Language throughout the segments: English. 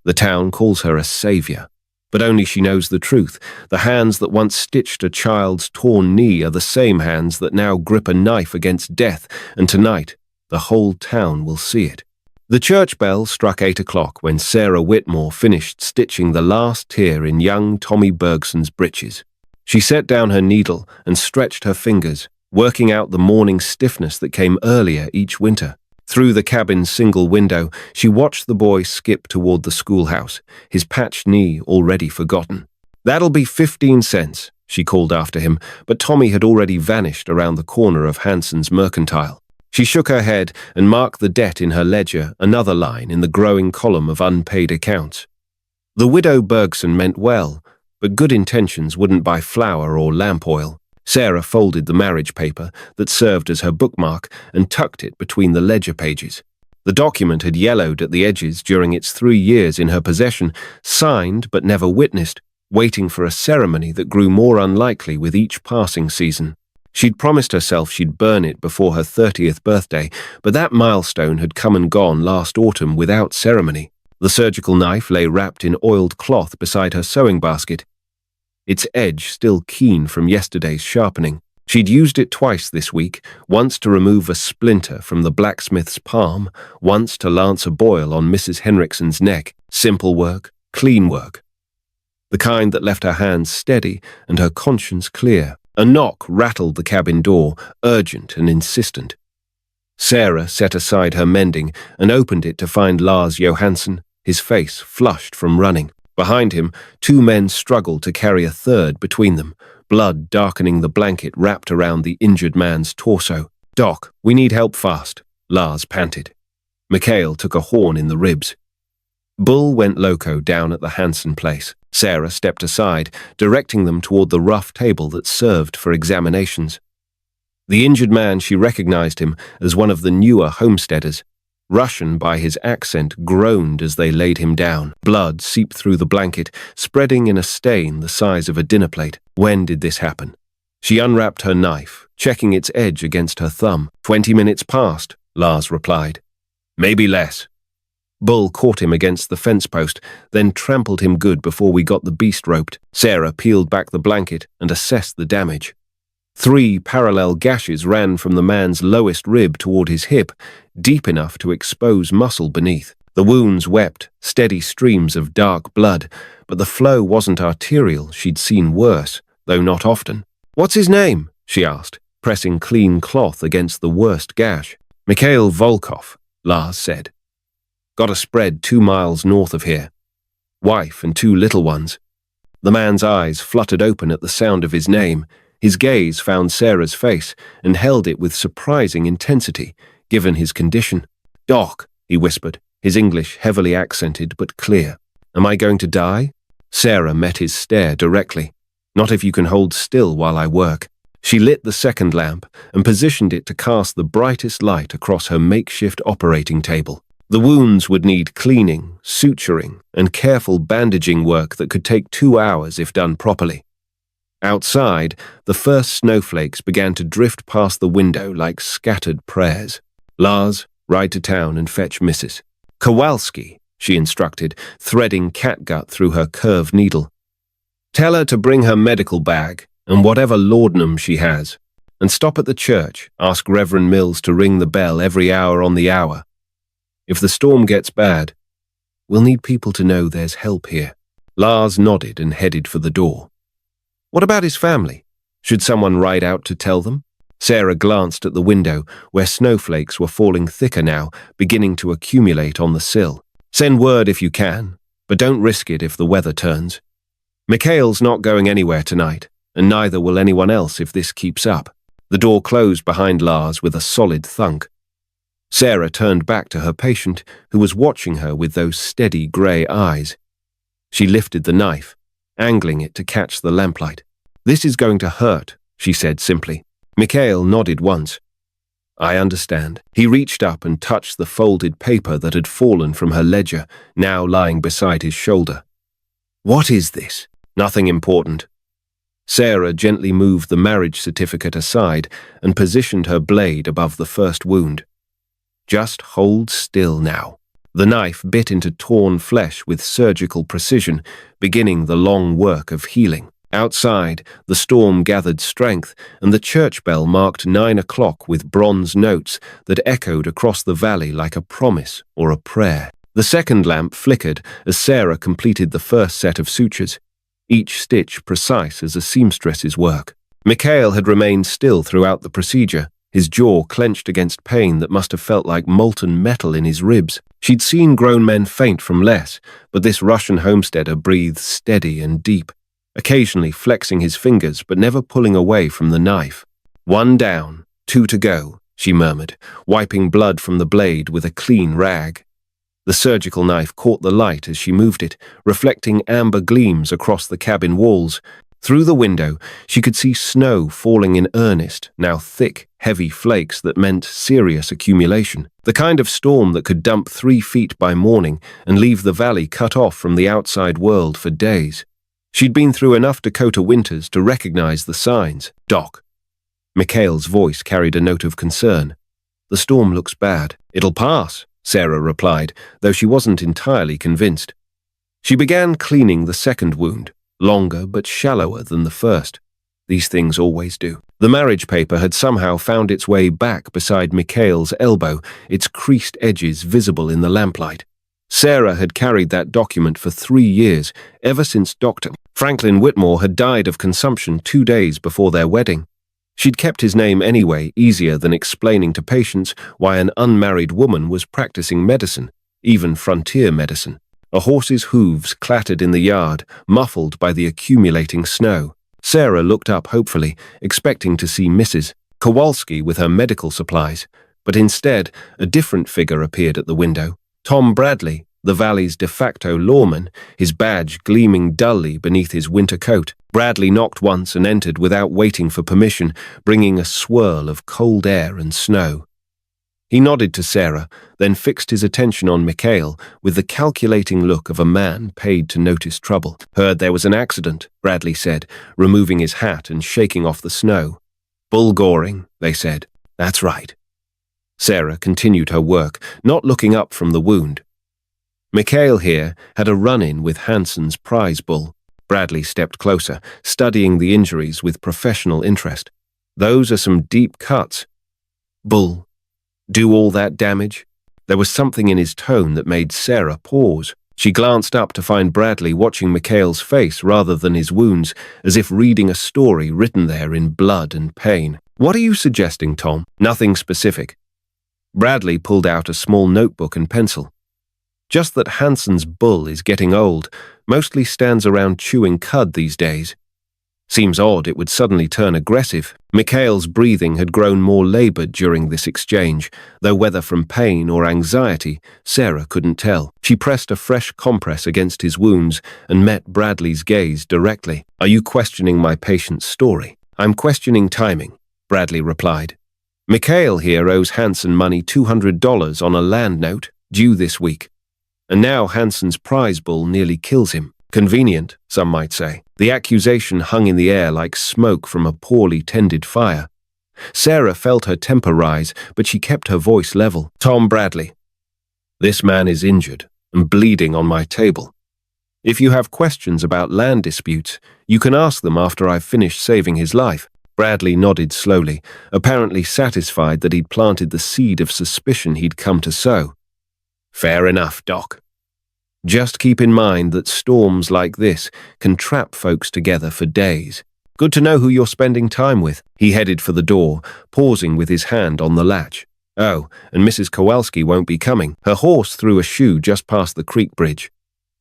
The town calls her a savior. But only she knows the truth. The hands that once stitched a child's torn knee are the same hands that now grip a knife against death, and tonight, the whole town will see it. The church bell struck 8 o'clock when Sarah Whitmore finished stitching the last tear in young Tommy Bergson's breeches. She set down her needle and stretched her fingers, working out the morning stiffness that came earlier each winter. Through the cabin's single window, she watched the boy skip toward the schoolhouse, his patched knee already forgotten. "That'll be 15 cents, she called after him, but Tommy had already vanished around the corner of Hanson's Mercantile. She shook her head and marked the debt in her ledger, another line in the growing column of unpaid accounts. The widow Bergson meant well, but good intentions wouldn't buy flour or lamp oil. Sarah folded the marriage paper that served as her bookmark and tucked it between the ledger pages. The document had yellowed at the edges during its 3 years in her possession, signed but never witnessed, waiting for a ceremony that grew more unlikely with each passing season. She'd promised herself she'd burn it before her 30th birthday, but that milestone had come and gone last autumn without ceremony. The surgical knife lay wrapped in oiled cloth beside her sewing basket, its edge still keen from yesterday's sharpening. She'd used it twice this week, once to remove a splinter from the blacksmith's palm, once to lance a boil on Mrs. Henrikson's neck. Simple work, clean work. The kind that left her hands steady and her conscience clear. A knock rattled the cabin door, urgent and insistent. Sarah set aside her mending and opened it to find Lars Johansson, his face flushed from running. Behind him, 2 men struggled to carry a third between them, blood darkening the blanket wrapped around the injured man's torso. "Doc, we need help fast," Lars panted. Mikhail took a horn in the ribs. Bull went loco down at the Hansen place. Sarah stepped aside, directing them toward the rough table that served for examinations. The injured man, she recognized him as one of the newer homesteaders. Russian by his accent, groaned as they laid him down. Blood seeped through the blanket, spreading in a stain the size of a dinner plate. When did this happen? She unwrapped her knife, checking its edge against her thumb. 20 minutes past, Lars replied. Maybe less. Bull caught him against the fence post, then trampled him good before we got the beast roped. Sarah peeled back the blanket and assessed the damage. 3 parallel gashes ran from the man's lowest rib toward his hip, deep enough to expose muscle beneath. The wounds wept, steady streams of dark blood, but the flow wasn't arterial. She'd seen worse, though not often. "What's his name?" she asked, pressing clean cloth against the worst gash. "Mikhail Volkov," Lars said. "Got a spread 2 miles north of here. Wife and 2 little ones." The man's eyes fluttered open at the sound of his name. His gaze found Sarah's face and held it with surprising intensity, given his condition. "Doc," he whispered, his English heavily accented but clear. "Am I going to die?" Sarah met his stare directly. "Not if you can hold still while I work." She lit the second lamp and positioned it to cast the brightest light across her makeshift operating table. The wounds would need cleaning, suturing, and careful bandaging work that could take 2 hours if done properly. Outside, the first snowflakes began to drift past the window like scattered prayers. "Lars, ride to town and fetch Mrs. Kowalski," she instructed, threading catgut through her curved needle. "Tell her to bring her medical bag and whatever laudanum she has. And stop at the church. Ask Reverend Mills to ring the bell every hour on the hour. If the storm gets bad, we'll need people to know there's help here." Lars nodded and headed for the door. What about his family? Should someone ride out to tell them? Sarah glanced at the window, where snowflakes were falling thicker now, beginning to accumulate on the sill. "Send word if you can, but don't risk it if the weather turns. Mikhail's not going anywhere tonight, and neither will anyone else if this keeps up." The door closed behind Lars with a solid thunk. Sarah turned back to her patient, who was watching her with those steady grey eyes. She lifted the knife, angling it to catch the lamplight. "This is going to hurt," she said simply. Mikhail nodded once. "I understand." He reached up and touched the folded paper that had fallen from her ledger, now lying beside his shoulder. "What is this?" "Nothing important." Sarah gently moved the marriage certificate aside and positioned her blade above the first wound. "Just hold still now." The knife bit into torn flesh with surgical precision, beginning the long work of healing. Outside, the storm gathered strength, and the church bell marked 9 o'clock with bronze notes that echoed across the valley like a promise or a prayer. The second lamp flickered as Sarah completed the first set of sutures, each stitch precise as a seamstress's work. Mikhail had remained still throughout the procedure, his jaw clenched against pain that must have felt like molten metal in his ribs. She'd seen grown men faint from less, but this Russian homesteader breathed steady and deep, occasionally flexing his fingers but never pulling away from the knife. 1 down, 2 to go, she murmured, wiping blood from the blade with a clean rag. The surgical knife caught the light as she moved it, reflecting amber gleams across the cabin walls. Through the window, she could see snow falling in earnest, now thick, heavy flakes that meant serious accumulation. The kind of storm that could dump 3 feet by morning and leave the valley cut off from the outside world for days. She'd been through enough Dakota winters to recognize the signs. "Doc." Mikhail's voice carried a note of concern. "The storm looks bad." "It'll pass," Sarah replied, though she wasn't entirely convinced. She began cleaning the second wound, longer but shallower than the first. These things always do. The marriage paper had somehow found its way back beside Mikhail's elbow, its creased edges visible in the lamplight. Sarah had carried that document for 3 years, ever since Dr. Franklin Whitmore had died of consumption 2 days before their wedding. She'd kept his name anyway, easier than explaining to patients why an unmarried woman was practicing medicine, even frontier medicine. A horse's hooves clattered in the yard, muffled by the accumulating snow. Sarah looked up hopefully, expecting to see Mrs. Kowalski with her medical supplies, but instead, a different figure appeared at the window. Tom Bradley, the valley's de facto lawman, his badge gleaming dully beneath his winter coat. Bradley knocked once and entered without waiting for permission, bringing a swirl of cold air and snow. He nodded to Sarah, then fixed his attention on Mikhail with the calculating look of a man paid to notice trouble. "Heard there was an accident," Bradley said, removing his hat and shaking off the snow. "Bull goring," they said. "That's right." Sarah continued her work, not looking up from the wound. Mikhail here had a run-in with Hansen's prize bull. Bradley stepped closer, studying the injuries with professional interest. "Those are some deep cuts." "Bull do all that damage?" There was something in his tone that made Sarah pause. She glanced up to find Bradley watching Mikhail's face rather than his wounds, as if reading a story written there in blood and pain. "What are you suggesting, Tom?" "Nothing specific." Bradley pulled out a small notebook and pencil. "Just that Hansen's bull is getting old, mostly stands around chewing cud these days. Seems odd it would suddenly turn aggressive." Mikhail's breathing had grown more labored during this exchange, though whether from pain or anxiety, Sarah couldn't tell. She pressed a fresh compress against his wounds and met Bradley's gaze directly. "Are you questioning my patient's story?" "I'm questioning timing," Bradley replied. "Mikhail here owes Hansen money $200 on a land note, due this week. And now Hansen's prize bull nearly kills him. Convenient, some might say." The accusation hung in the air like smoke from a poorly tended fire. Sarah felt her temper rise, but she kept her voice level. "Tom Bradley, this man is injured and bleeding on my table. If you have questions about land disputes, you can ask them after I've finished saving his life." Bradley nodded slowly, apparently satisfied that he'd planted the seed of suspicion he'd come to sow. "Fair enough, Doc. Just keep in mind that storms like this can trap folks together for days. Good to know who you're spending time with." He headed for the door, pausing with his hand on the latch. "Oh, and Mrs. Kowalski won't be coming. Her horse threw a shoe just past the creek bridge.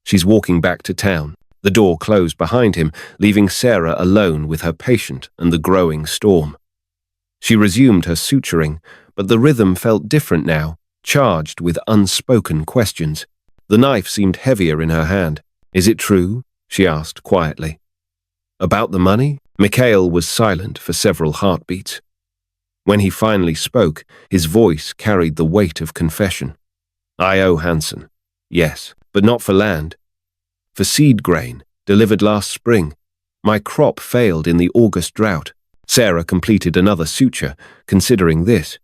She's walking back to town." The door closed behind him, leaving Sarah alone with her patient and the growing storm. She resumed her suturing, but the rhythm felt different now, charged with unspoken questions. The knife seemed heavier in her hand. "Is it true?" she asked quietly. "About the money?" Mikhail was silent for several heartbeats. When he finally spoke, his voice carried the weight of confession. "I owe Hansen. Yes, but not for land. For seed grain, delivered last spring. My crop failed in the August drought." Sarah completed another suture, considering this.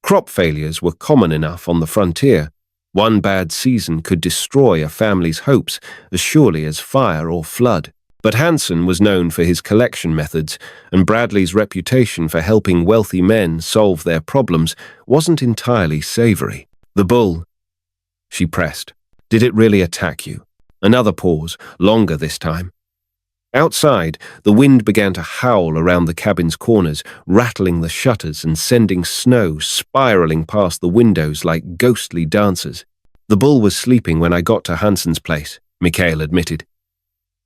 Crop failures were common enough on the frontier. One bad season could destroy a family's hopes as surely as fire or flood. But Hansen was known for his collection methods, and Bradley's reputation for helping wealthy men solve their problems wasn't entirely savory. The bull, she pressed. Did it really attack you? Another pause, longer this time. Outside, the wind began to howl around the cabin's corners, rattling the shutters and sending snow spiraling past the windows like ghostly dancers. The bull was sleeping when I got to Hansen's place, Mikhail admitted.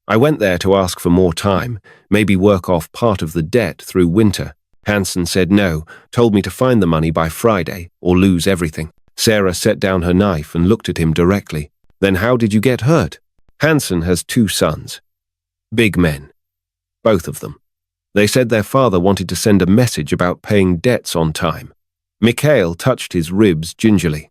I went there to ask for more time, maybe work off part of the debt through winter. Hansen said no, told me to find the money by Friday or lose everything. Sarah set down her knife and looked at him directly. Then how did you get hurt? Hansen has 2 sons. Big men. Both of them. They said their father wanted to send a message about paying debts on time. Mikhail touched his ribs gingerly.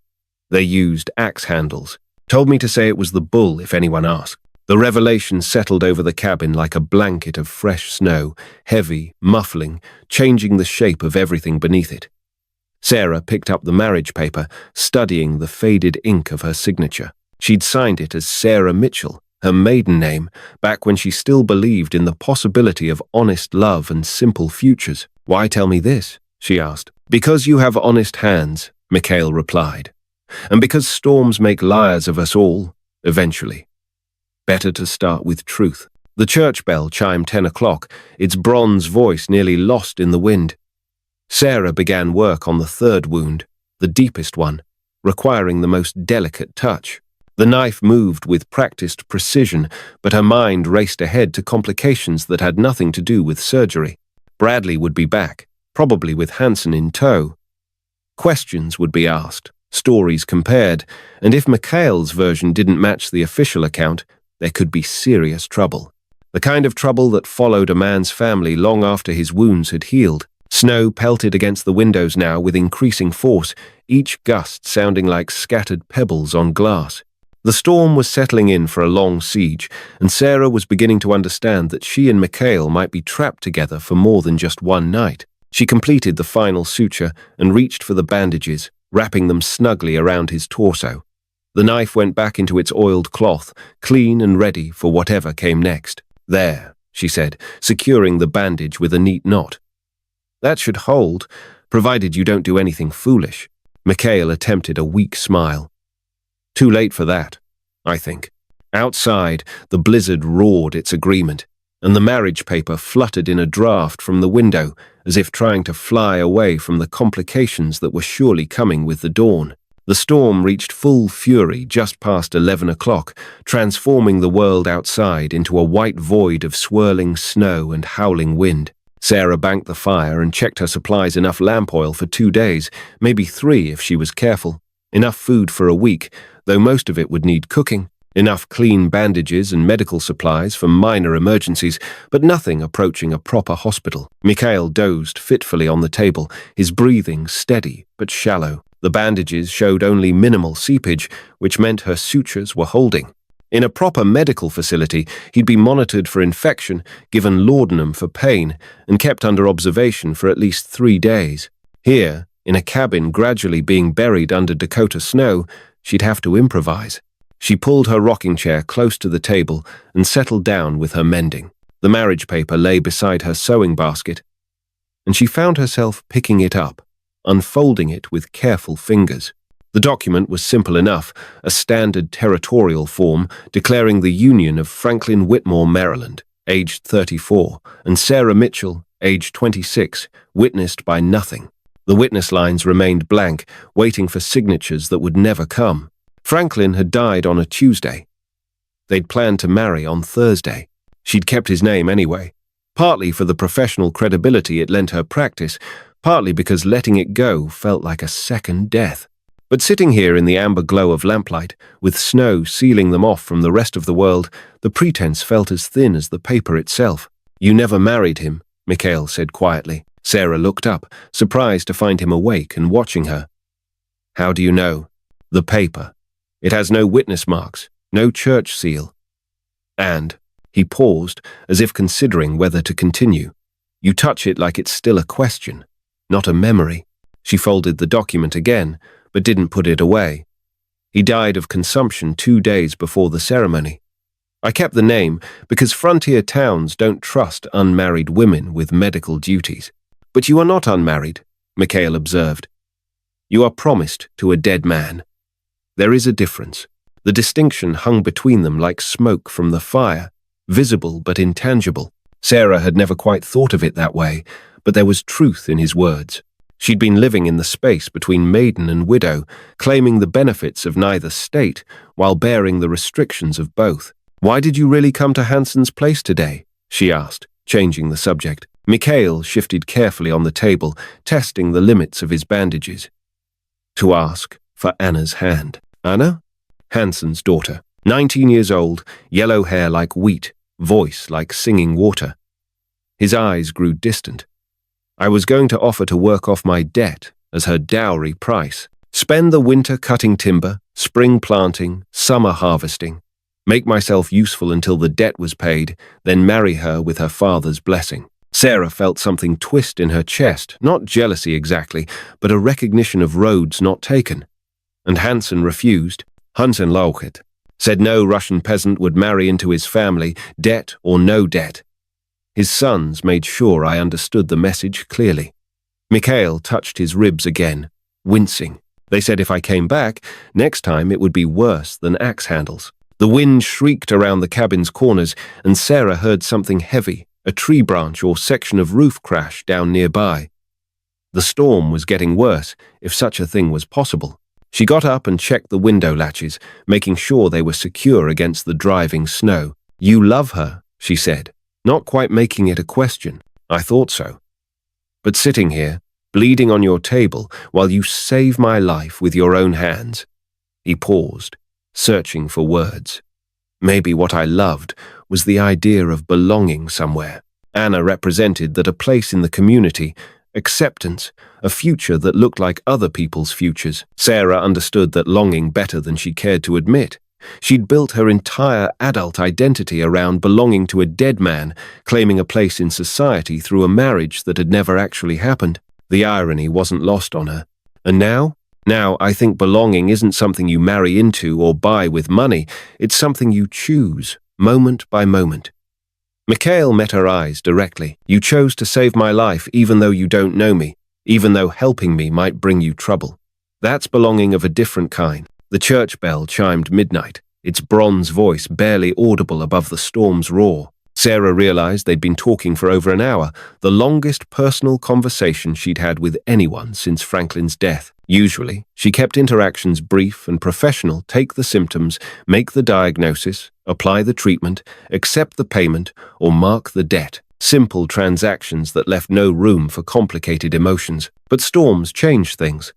They used axe handles. Told me to say it was the bull if anyone asked. The revelation settled over the cabin like a blanket of fresh snow, heavy, muffling, changing the shape of everything beneath it. Sarah picked up the marriage paper, studying the faded ink of her signature. She'd signed it as Sarah Mitchell, her maiden name, back when she still believed in the possibility of honest love and simple futures. Why tell me this? She asked. Because you have honest hands, Mikhail replied. And because storms make liars of us all, eventually. Better to start with truth. The church bell chimed 10 o'clock, its bronze voice nearly lost in the wind. Sarah began work on the 3rd wound, the deepest one, requiring the most delicate touch. The knife moved with practiced precision, but her mind raced ahead to complications that had nothing to do with surgery. Bradley would be back, probably with Hansen in tow. Questions would be asked, stories compared, and if Mikhail's version didn't match the official account, there could be serious trouble. The kind of trouble that followed a man's family long after his wounds had healed. Snow pelted against the windows now with increasing force, each gust sounding like scattered pebbles on glass. The storm was settling in for a long siege, and Sarah was beginning to understand that she and Mikhail might be trapped together for more than just one night. She completed the final suture and reached for the bandages, wrapping them snugly around his torso. The knife went back into its oiled cloth, clean and ready for whatever came next. There, she said, securing the bandage with a neat knot. That should hold, provided you don't do anything foolish. Mikhail attempted a weak smile. Too late for that, I think. Outside, the blizzard roared its agreement, and the marriage paper fluttered in a draft from the window, as if trying to fly away from the complications that were surely coming with the dawn. The storm reached full fury just past 11 o'clock, transforming the world outside into a white void of swirling snow and howling wind. Sarah banked the fire and checked her supplies enough lamp oil for 2 days, maybe 3 if she was careful. Enough food for a week, though most of it would need cooking. Enough clean bandages and medical supplies for minor emergencies, but nothing approaching a proper hospital. Mikhail dozed fitfully on the table, his breathing steady but shallow. The bandages showed only minimal seepage, which meant her sutures were holding. In a proper medical facility, he'd be monitored for infection, given laudanum for pain, and kept under observation for at least 3 days. Here, in a cabin gradually being buried under Dakota snow, she'd have to improvise. She pulled her rocking chair close to the table and settled down with her mending. The marriage paper lay beside her sewing basket, and she found herself picking it up, unfolding it with careful fingers. The document was simple enough, a standard territorial form declaring the union of Franklin Whitmore, Maryland, aged 34, and Sarah Mitchell, aged 26, witnessed by nothing. The witness lines remained blank, waiting for signatures that would never come. Franklin had died on a Tuesday. They'd planned to marry on Thursday. She'd kept his name anyway, partly for the professional credibility it lent her practice, partly because letting it go felt like a second death. But sitting here in the amber glow of lamplight, with snow sealing them off from the rest of the world, the pretense felt as thin as the paper itself. You never married him, Mikhail said quietly. Sarah looked up, surprised to find him awake and watching her. How do you know? The paper. It has no witness marks, no church seal. And, he paused, as if considering whether to continue. You touch it like it's still a question, not a memory. She folded the document again, but didn't put it away. He died of consumption 2 days before the ceremony. I kept the name because frontier towns don't trust unmarried women with medical duties. But you are not unmarried, Mikhail observed. You are promised to a dead man. There is a difference. The distinction hung between them like smoke from the fire, visible but intangible. Sarah had never quite thought of it that way, but there was truth in his words. She'd been living in the space between maiden and widow, claiming the benefits of neither state while bearing the restrictions of both. "Why did you really come to Hansen's place today?" she asked, changing the subject. Mikhail shifted carefully on the table, testing the limits of his bandages. To ask for Anna's hand. Anna? Hansen's daughter. 19 years old, yellow hair like wheat, voice like singing water. His eyes grew distant. I was going to offer to work off my debt as her dowry price. Spend the winter cutting timber, spring planting, summer harvesting. Make myself useful until the debt was paid, then marry her with her father's blessing. Sarah felt something twist in her chest, not jealousy exactly, but a recognition of roads not taken. And Hansen refused. Hansen Lauchet said no Russian peasant would marry into his family, debt or no debt. His sons made sure I understood the message clearly. Mikhail touched his ribs again, wincing. They said if I came back, next time it would be worse than axe handles. The wind shrieked around the cabin's corners, and Sarah heard something heavy, a tree branch or section of roof crash down nearby. The storm was getting worse, if such a thing was possible. She got up and checked the window latches, making sure they were secure against the driving snow. "You love her," she said, not quite making it a question. "I thought so. But sitting here, bleeding on your table, while you save my life with your own hands." He paused, searching for words. Maybe what I loved was the idea of belonging somewhere. Anna represented that a place in the community, acceptance, a future that looked like other people's futures. Sarah understood that longing better than she cared to admit. She'd built her entire adult identity around belonging to a dead man, claiming a place in society through a marriage that had never actually happened. The irony wasn't lost on her. And now I think belonging isn't something you marry into or buy with money. It's something you choose, moment by moment. Mikhail met her eyes directly. "You chose to save my life even though you don't know me, even though helping me might bring you trouble. That's belonging of a different kind." The church bell chimed midnight, its bronze voice barely audible above the storm's roar. Sarah realized they'd been talking for over an hour, the longest personal conversation she'd had with anyone since Franklin's death. Usually, she kept interactions brief and professional, take the symptoms, make the diagnosis, apply the treatment, accept the payment, or mark the debt. Simple transactions that left no room for complicated emotions. But storms changed things.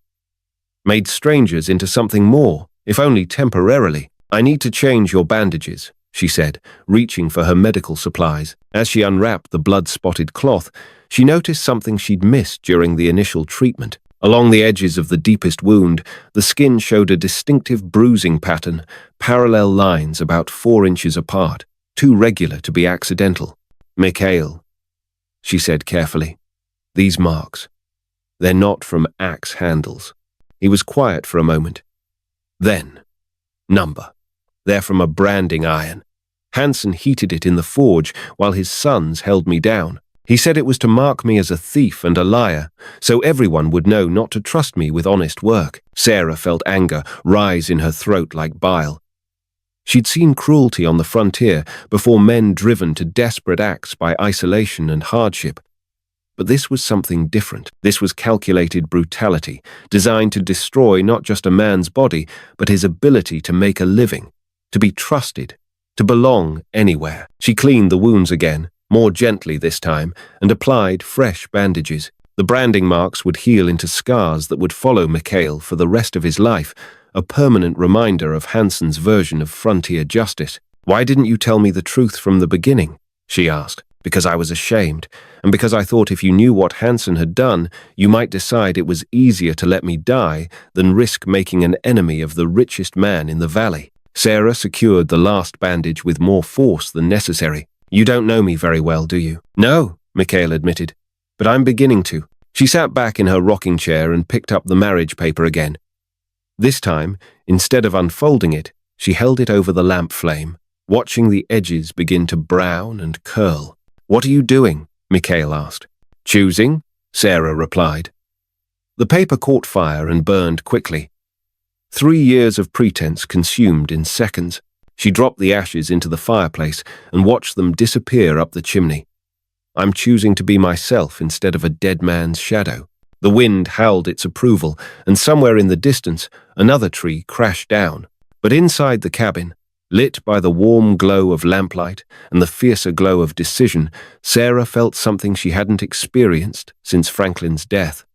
Made strangers into something more, if only temporarily. "I need to change your bandages," she said, reaching for her medical supplies. As she unwrapped the blood-spotted cloth, she noticed something she'd missed during the initial treatment. Along the edges of the deepest wound, the skin showed a distinctive bruising pattern, parallel lines about 4 inches apart, too regular to be accidental. "Mikhail," she said carefully, "these marks, they're not from axe handles." He was quiet for a moment. Then, number. "They're from a branding iron. Hansen heated it in the forge while his sons held me down. He said it was to mark me as a thief and a liar, so everyone would know not to trust me with honest work." Sarah felt anger rise in her throat like bile. She'd seen cruelty on the frontier before, men driven to desperate acts by isolation and hardship. But this was something different. This was calculated brutality, designed to destroy not just a man's body, but his ability to make a living, to be trusted, to belong anywhere. She cleaned the wounds again, more gently this time, and applied fresh bandages. The branding marks would heal into scars that would follow Mikhail for the rest of his life, a permanent reminder of Hansen's version of frontier justice. "Why didn't you tell me the truth from the beginning?" she asked. "Because I was ashamed, and because I thought if you knew what Hansen had done, you might decide it was easier to let me die than risk making an enemy of the richest man in the valley." Sarah secured the last bandage with more force than necessary. "You don't know me very well, do you?" "No," Mikhail admitted, "but I'm beginning to." She sat back in her rocking chair and picked up the marriage paper again. This time, instead of unfolding it, she held it over the lamp flame, watching the edges begin to brown and curl. "What are you doing?" Mikhail asked. "Choosing," Sarah replied. The paper caught fire and burned quickly. 3 years of pretense consumed in seconds. She dropped the ashes into the fireplace and watched them disappear up the chimney. "I'm choosing to be myself instead of a dead man's shadow." The wind howled its approval, and somewhere in the distance, another tree crashed down. But inside the cabin, lit by the warm glow of lamplight and the fiercer glow of decision, Sarah felt something she hadn't experienced since Franklin's death.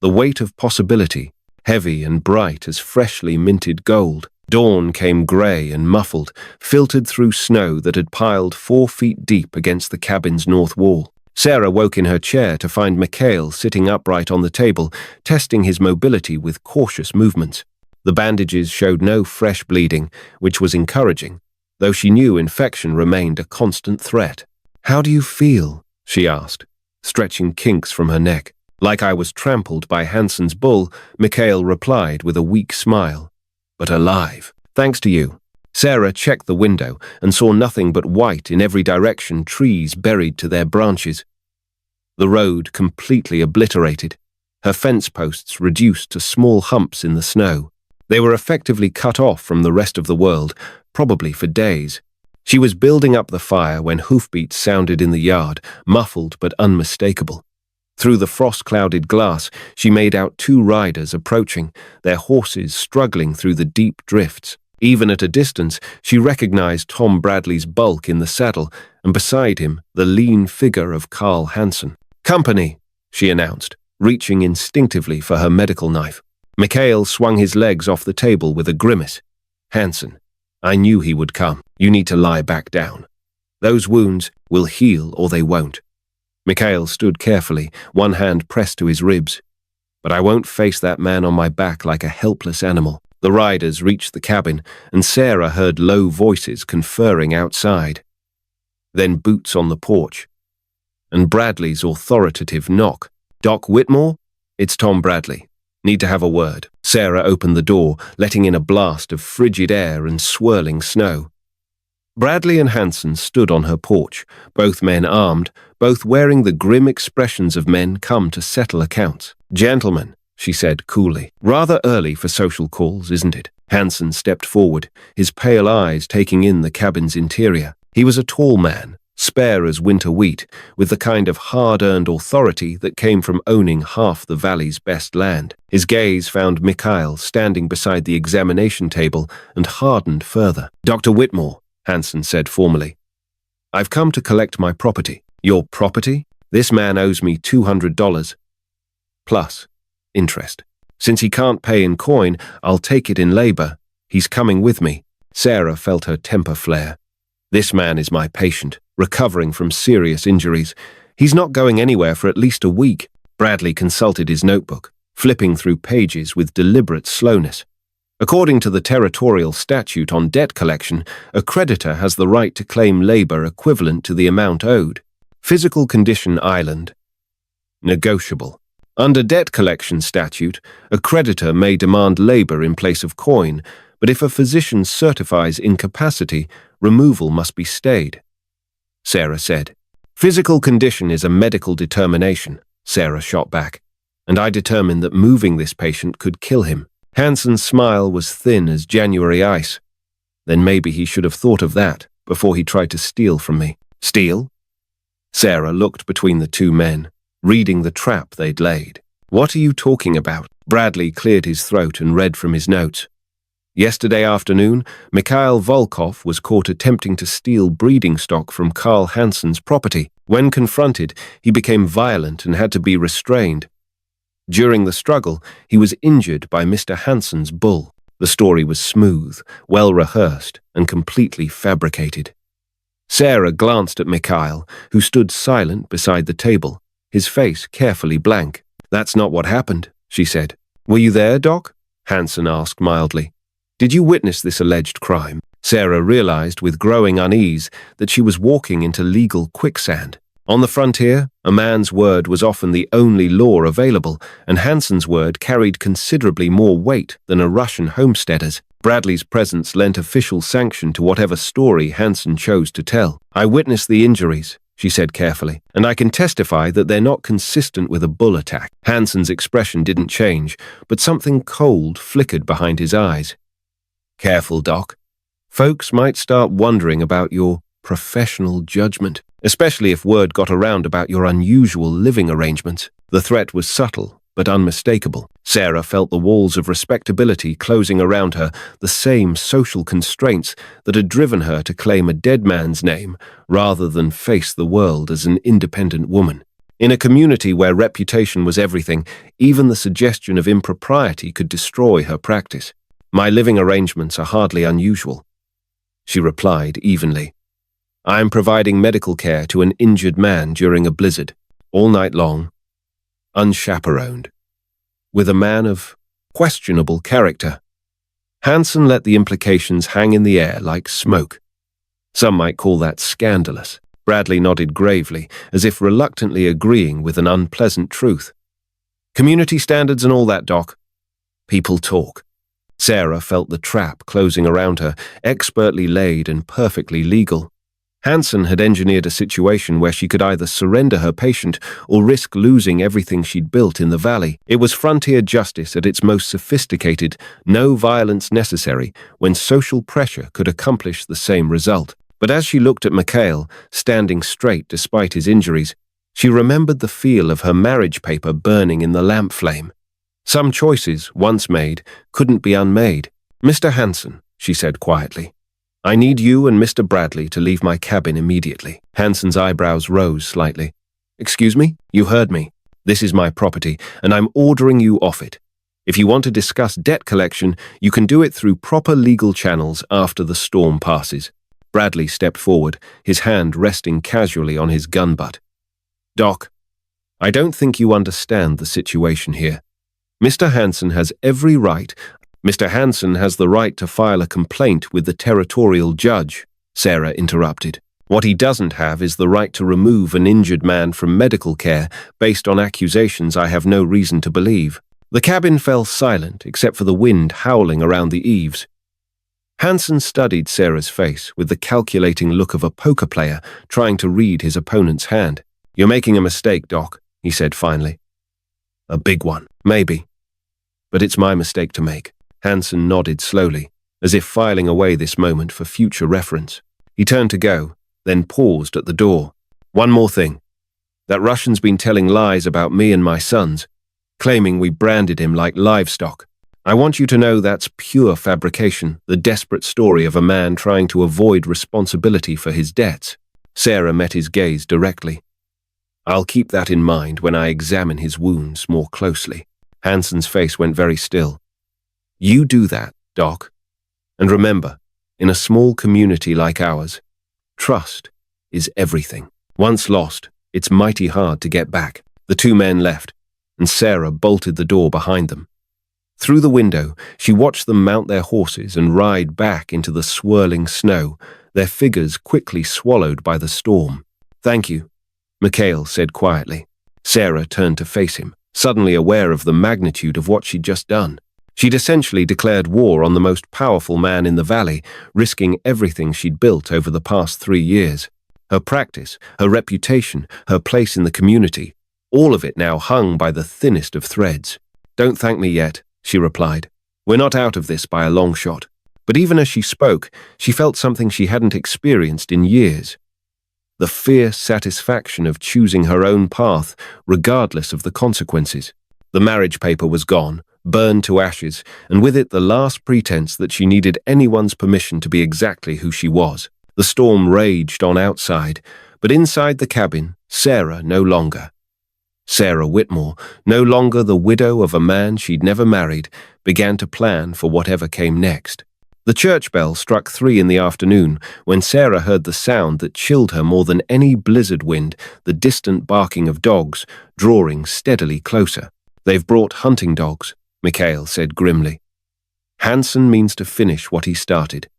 The weight of possibility, heavy and bright as freshly minted gold. Dawn came grey and muffled, filtered through snow that had piled 4 feet deep against the cabin's north wall. Sarah woke in her chair to find Mikhail sitting upright on the table, testing his mobility with cautious movements. The bandages showed no fresh bleeding, which was encouraging, though she knew infection remained a constant threat. "How do you feel?" she asked, stretching kinks from her neck. "Like I was trampled by Hansen's bull," Mikhail replied with a weak smile. "But alive. Thanks to you." Sarah checked the window and saw nothing but white in every direction, trees buried to their branches. The road completely obliterated, her fence posts reduced to small humps in the snow. They were effectively cut off from the rest of the world, probably for days. She was building up the fire when hoofbeats sounded in the yard, muffled but unmistakable. Through the frost-clouded glass, she made out 2 riders approaching, their horses struggling through the deep drifts. Even at a distance, she recognized Tom Bradley's bulk in the saddle, and beside him, the lean figure of Carl Hansen. "Company," she announced, reaching instinctively for her medical knife. Mikhail swung his legs off the table with a grimace. "Hansen, I knew he would come. You need to lie back down. Those wounds will heal or they won't." Mikhail stood carefully, one hand pressed to his ribs. "But I won't face that man on my back like a helpless animal." The riders reached the cabin, and Sarah heard low voices conferring outside. Then boots on the porch, and Bradley's authoritative knock. "Doc Whitmore? It's Tom Bradley. Need to have a word." Sarah opened the door, letting in a blast of frigid air and swirling snow. Bradley and Hansen stood on her porch, both men armed, both wearing the grim expressions of men come to settle accounts. "Gentlemen," she said coolly. "Rather early for social calls, isn't it?" Hansen stepped forward, his pale eyes taking in the cabin's interior. He was a tall man, spare as winter wheat, with the kind of hard-earned authority that came from owning half the valley's best land. His gaze found Mikhail standing beside the examination table and hardened further. "Dr. Whitmore," Hansen said formally, "I've come to collect my property." "Your property?" "This man owes me $200. Plus interest. Since he can't pay in coin, I'll take it in labor. He's coming with me." Sarah felt her temper flare. "This man is my patient, recovering from serious injuries. He's not going anywhere for at least a week." Bradley consulted his notebook, flipping through pages with deliberate slowness. According to the territorial statute on debt collection, a creditor has the right to claim labor equivalent to the amount owed. Physical condition island. Negotiable. Under debt collection statute, a creditor may demand labor in place of coin, but if a physician certifies incapacity, removal must be stayed. Sarah said. "Physical condition is a medical determination," Sarah shot back, "and I determined that moving this patient could kill him." Hansen's smile was thin as January ice. "Then maybe he should have thought of that before he tried to steal from me." "Steal?" Sarah looked between the 2 men, reading the trap they'd laid. "What are you talking about?" Bradley cleared his throat and read from his notes. "Yesterday afternoon, Mikhail Volkov was caught attempting to steal breeding stock from Carl Hansen's property. When confronted, he became violent and had to be restrained. During the struggle, he was injured by Mr. Hansen's bull." The story was smooth, well-rehearsed, and completely fabricated. Sarah glanced at Mikhail, who stood silent beside the table, his face carefully blank. "That's not what happened," she said. "Were you there, Doc?" Hansen asked mildly. "Did you witness this alleged crime?" Sarah realized with growing unease that she was walking into legal quicksand. On the frontier, a man's word was often the only law available, and Hansen's word carried considerably more weight than a Russian homesteader's. Bradley's presence lent official sanction to whatever story Hansen chose to tell. "I witnessed the injuries," she said carefully, "and I can testify that they're not consistent with a bull attack." Hansen's expression didn't change, but something cold flickered behind his eyes. "Careful, Doc. Folks might start wondering about your professional judgment, especially if word got around about your unusual living arrangements." The threat was subtle, but unmistakable. Sarah felt the walls of respectability closing around her, the same social constraints that had driven her to claim a dead man's name rather than face the world as an independent woman. In a community where reputation was everything, even the suggestion of impropriety could destroy her practice. "My living arrangements are hardly unusual," she replied evenly. "I am providing medical care to an injured man during a blizzard, all night long, unchaperoned, with a man of questionable character." Hansen let the implications hang in the air like smoke. "Some might call that scandalous." Bradley nodded gravely, as if reluctantly agreeing with an unpleasant truth. "Community standards and all that, Doc. People talk." Sarah felt the trap closing around her, expertly laid and perfectly legal. Hansen had engineered a situation where she could either surrender her patient or risk losing everything she'd built in the valley. It was frontier justice at its most sophisticated, no violence necessary, when social pressure could accomplish the same result. But as she looked at Mikhail, standing straight despite his injuries, she remembered the feel of her marriage paper burning in the lamp flame. Some choices, once made, couldn't be unmade. "Mr. Hansen," she said quietly, "I need you and Mr. Bradley to leave my cabin immediately." Hansen's eyebrows rose slightly. "Excuse me? You heard me. This is my property, and I'm ordering you off it. If you want to discuss debt collection, you can do it through proper legal channels after the storm passes." Bradley stepped forward, his hand resting casually on his gun butt. "Doc, I don't think you understand the situation here. Mr. Hansen has every right. Mr. Hansen has the right to file a complaint with the territorial judge," Sarah interrupted. "What he doesn't have is the right to remove an injured man from medical care based on accusations I have no reason to believe." The cabin fell silent except for the wind howling around the eaves. Hansen studied Sarah's face with the calculating look of a poker player trying to read his opponent's hand. "You're making a mistake, Doc," he said finally. "A big one, maybe. But it's my mistake to make." Hansen nodded slowly, as if filing away this moment for future reference. He turned to go, then paused at the door. "One more thing. That Russian's been telling lies about me and my sons, claiming we branded him like livestock. I want you to know that's pure fabrication, the desperate story of a man trying to avoid responsibility for his debts." Sarah met his gaze directly. "I'll keep that in mind when I examine his wounds more closely." Hansen's face went very still. "You do that, Doc. And remember, in a small community like ours, trust is everything. Once lost, it's mighty hard to get back." The two men left, and Sarah bolted the door behind them. Through the window, she watched them mount their horses and ride back into the swirling snow, their figures quickly swallowed by the storm. "Thank you," Mikhail said quietly. Sarah turned to face him, suddenly aware of the magnitude of what she'd just done. She'd essentially declared war on the most powerful man in the valley, risking everything she'd built over the past 3 years. Her practice, her reputation, her place in the community, all of it now hung by the thinnest of threads. "Don't thank me yet," she replied. "We're not out of this by a long shot." But even as she spoke, she felt something she hadn't experienced in years. The fierce satisfaction of choosing her own path, regardless of the consequences. The marriage paper was gone, burned to ashes, and with it the last pretense that she needed anyone's permission to be exactly who she was. The storm raged on outside, but inside the cabin, Sarah no longer. Sarah Whitmore, no longer the widow of a man she'd never married, began to plan for whatever came next. The church bell struck 3 in the afternoon when Sarah heard the sound that chilled her more than any blizzard wind, the distant barking of dogs, drawing steadily closer. "They've brought hunting dogs," Mikhail said grimly. "Hansen means to finish what he started."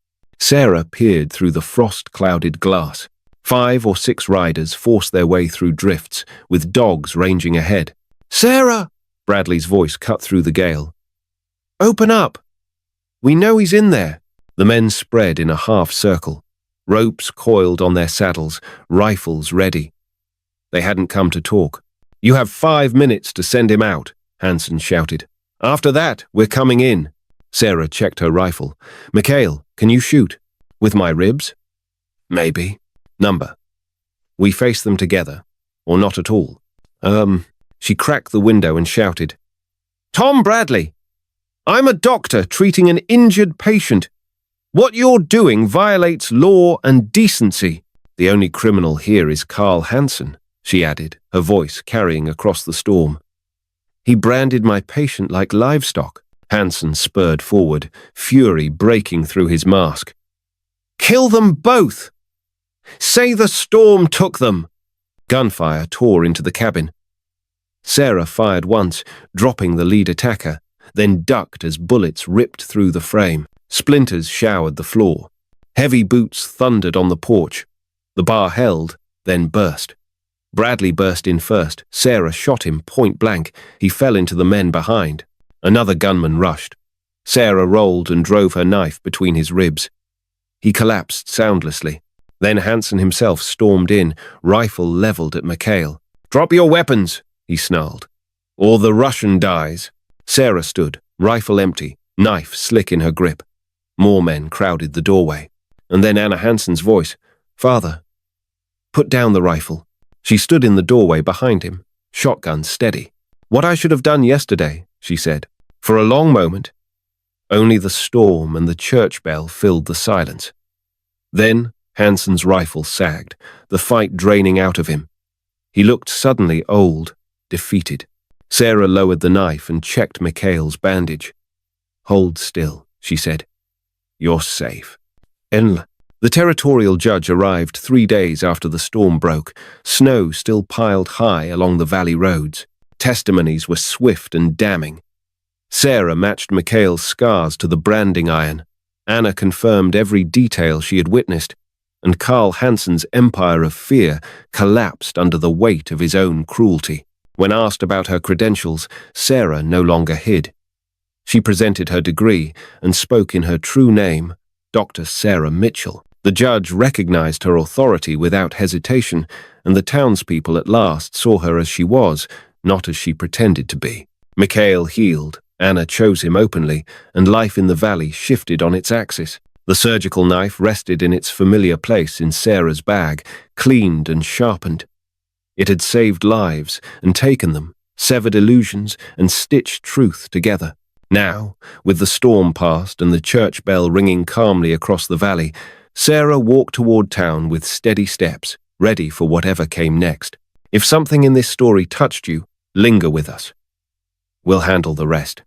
Sarah peered through the frost-clouded glass. 5 or 6 riders forced their way through drifts, with dogs ranging ahead. "Sarah!" Bradley's voice cut through the gale. "Open up! We know he's in there." The men spread in a half circle, ropes coiled on their saddles, rifles ready. They hadn't come to talk. "You have 5 minutes to send him out," Hansen shouted. "After that, we're coming in." Sarah checked her rifle. "Mikhail, can you shoot? With my ribs?" "Maybe." "Number?" "We face them together, or not at all." She cracked the window and shouted, "Tom Bradley! I'm a doctor treating an injured patient. What you're doing violates law and decency." "The only criminal here is Carl Hansen," she added, her voice carrying across the storm. "He branded my patient like livestock." Hansen spurred forward, fury breaking through his mask. "Kill them both! Say the storm took them!" Gunfire tore into the cabin. Sarah fired once, dropping the lead attacker, then ducked as bullets ripped through the frame. Splinters showered the floor. Heavy boots thundered on the porch. The bar held, then burst. Bradley burst in first. Sarah shot him point blank. He fell into the men behind. Another gunman rushed. Sarah rolled and drove her knife between his ribs. He collapsed soundlessly. Then Hansen himself stormed in, rifle leveled at Mikhail. "Drop your weapons!" he snarled. "Or the Russian dies." Sarah stood, rifle empty, knife slick in her grip. More men crowded the doorway. And then Anna Hansen's voice, "Father, put down the rifle." She stood in the doorway behind him, shotgun steady. "What I should have done yesterday," she said. For a long moment, only the storm and the church bell filled the silence. Then Hansen's rifle sagged, the fight draining out of him. He looked suddenly old, defeated. Sarah lowered the knife and checked Mikhail's bandage. "Hold still," she said. "You're safe." The territorial judge arrived 3 days after the storm broke, snow still piled high along the valley roads. Testimonies were swift and damning. Sarah matched Mikhail's scars to the branding iron. Anna confirmed every detail she had witnessed, and Carl Hansen's empire of fear collapsed under the weight of his own cruelty. When asked about her credentials, Sarah no longer hid. She presented her degree and spoke in her true name, Dr. Sarah Mitchell. The judge recognized her authority without hesitation, and the townspeople at last saw her as she was, not as she pretended to be. Mikhail healed, Anna chose him openly, and life in the valley shifted on its axis. The surgical knife rested in its familiar place in Sarah's bag, cleaned and sharpened. It had saved lives and taken them, severed illusions and stitched truth together. Now, with the storm past and the church bell ringing calmly across the valley, Sarah walked toward town with steady steps, ready for whatever came next. If something in this story touched you, linger with us. We'll handle the rest.